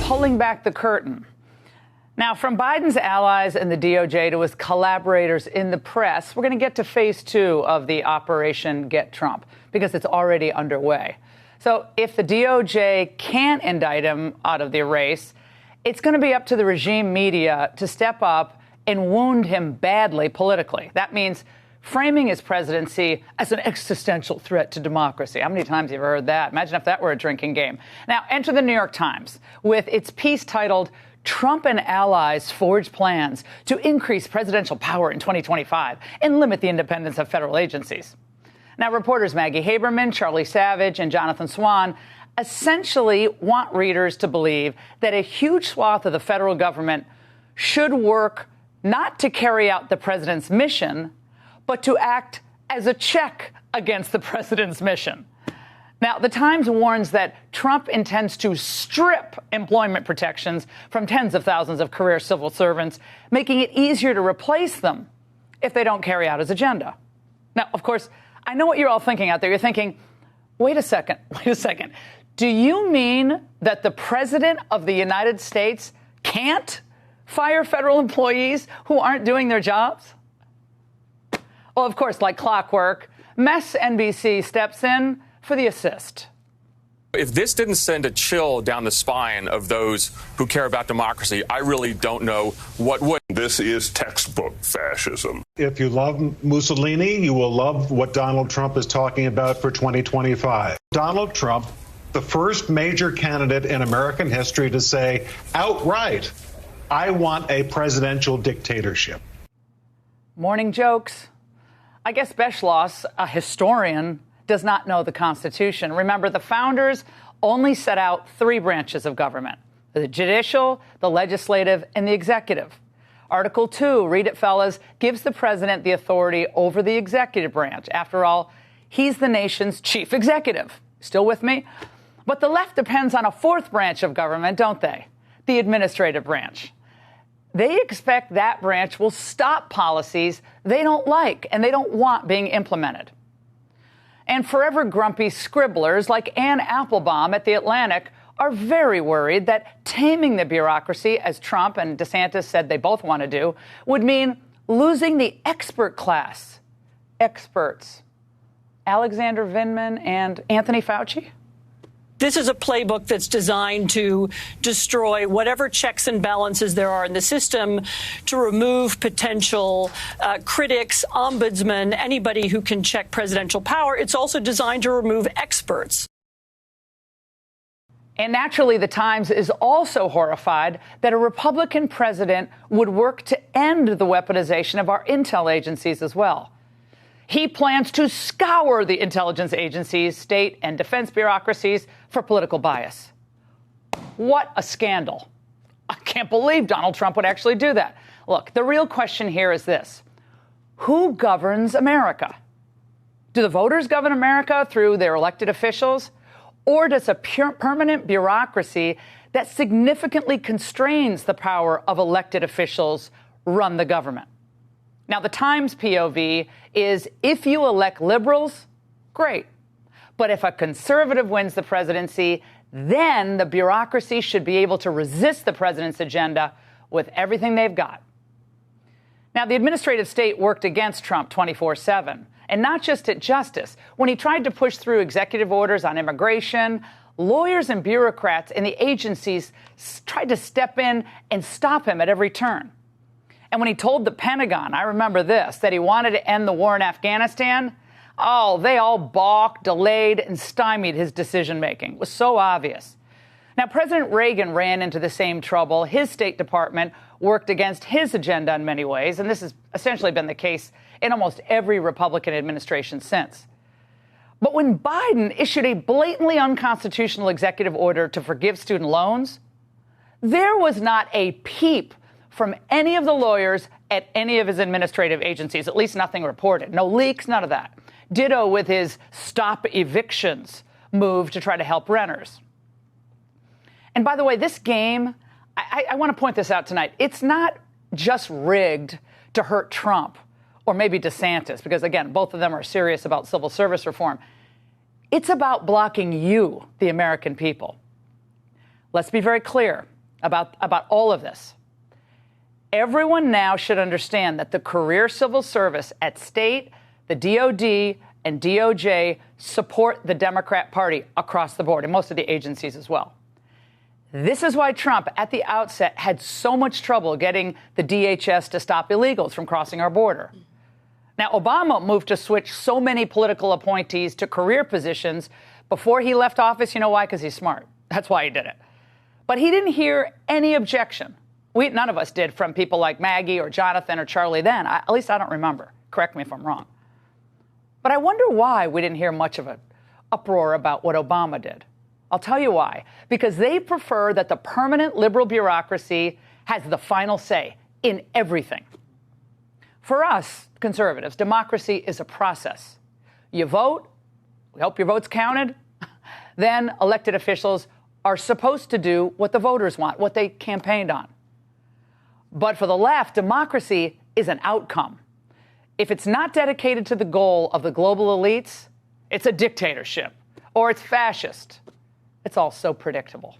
pulling back the curtain. Now, from Biden's allies in the DOJ to his collaborators in the press, we're going to get to phase 2 of the Operation Get Trump, because it's already underway. So if the DOJ can't indict him out of the race, it's going to be up to the regime media to step up and wound him badly politically. That means framing his presidency as an existential threat to democracy. How many times have you ever heard that? Imagine if that were a drinking game. Now, enter the New York Times with its piece titled, "Trump and Allies Forge Plans to Increase Presidential Power in 2025 and Limit the Independence of Federal Agencies." Now, reporters Maggie Haberman, Charlie Savage, and Jonathan Swan essentially want readers to believe that a huge swath of the federal government should work not to carry out the president's mission, but to act as a check against the president's mission. Now, the Times warns that Trump intends to strip employment protections from tens of thousands of career civil servants, making it easier to replace them if they don't carry out his agenda. Now, of course, I know what you're all thinking out there. You're thinking, wait a second. Do you mean that the president of the United States can't fire federal employees who aren't doing their jobs? Well, of course, like clockwork, Mess NBC steps in for the assist. If this didn't send a chill down the spine of those who care about democracy, I really don't know what would. This is textbook fascism. If you love Mussolini, you will love what Donald Trump is talking about for 2025. Donald Trump, the first major candidate in American history to say outright, I want a presidential dictatorship. Morning jokes. I guess Beschloss, a historian, does not know the Constitution. Remember, the founders only set out 3 branches of government: the judicial, the legislative, and the executive. Article 2, read it, fellas, gives the president the authority over the executive branch. After all, he's the nation's chief executive. Still with me? But the left depends on a 4th branch of government, don't they? The administrative branch. They expect that branch will stop policies they don't like and they don't want being implemented. And forever grumpy scribblers like Ann Applebaum at The Atlantic are very worried that taming the bureaucracy, as Trump and DeSantis said they both want to do, would mean losing the expert class. Experts. Alexander Vindman and Anthony Fauci? This is a playbook that's designed to destroy whatever checks and balances there are in the system, to remove potential critics, ombudsmen, anybody who can check presidential power. It's also designed to remove experts. And naturally, the Times is also horrified that a Republican president would work to end the weaponization of our intel agencies as well. He plans to scour the intelligence agencies, state and defense bureaucracies for political bias. What a scandal. I can't believe Donald Trump would actually do that. Look, the real question here is this. Who governs America? Do the voters govern America through their elected officials? Or does a permanent bureaucracy that significantly constrains the power of elected officials run the government? Now, the Times POV is if you elect liberals, great. But if a conservative wins the presidency, then the bureaucracy should be able to resist the president's agenda with everything they've got. Now, the administrative state worked against Trump 24/7, and not just at justice. When he tried to push through executive orders on immigration, lawyers and bureaucrats in the agencies tried to step in and stop him at every turn. And when he told the Pentagon, I remember this, that he wanted to end the war in Afghanistan, they all balked, delayed, and stymied his decision-making. It was so obvious. Now, President Reagan ran into the same trouble. His State Department worked against his agenda in many ways, and this has essentially been the case in almost every Republican administration since. But when Biden issued a blatantly unconstitutional executive order to forgive student loans, there was not a peep from any of the lawyers at any of his administrative agencies, at least nothing reported. No leaks, none of that. Ditto with his stop evictions move to try to help renters. And by the way, this game, I want to point this out tonight. It's not just rigged to hurt Trump or maybe DeSantis, because, again, both of them are serious about civil service reform. It's about blocking you, the American people. Let's be very clear. about all of this. Everyone now should understand that the career civil service at state, the DOD, and DOJ support the Democrat Party across the board, and most of the agencies as well. This is why Trump, at the outset, had so much trouble getting the DHS to stop illegals from crossing our border. Now, Obama moved to switch so many political appointees to career positions before he left office. You know why? Because he's smart. That's why he did it. But he didn't hear any objection. None of us did, from people like Maggie or Jonathan or Charlie then. At least I don't remember. Correct me if I'm wrong. But I wonder why we didn't hear much of an uproar about what Obama did. I'll tell you why. Because they prefer that the permanent liberal bureaucracy has the final say in everything. For us, conservatives, democracy is a process. You vote, we hope your vote's counted, then elected officials are supposed to do what the voters want, what they campaigned on. But for the left, democracy is an outcome. If it's not dedicated to the goal of the global elites, it's a dictatorship or it's fascist. It's all so predictable.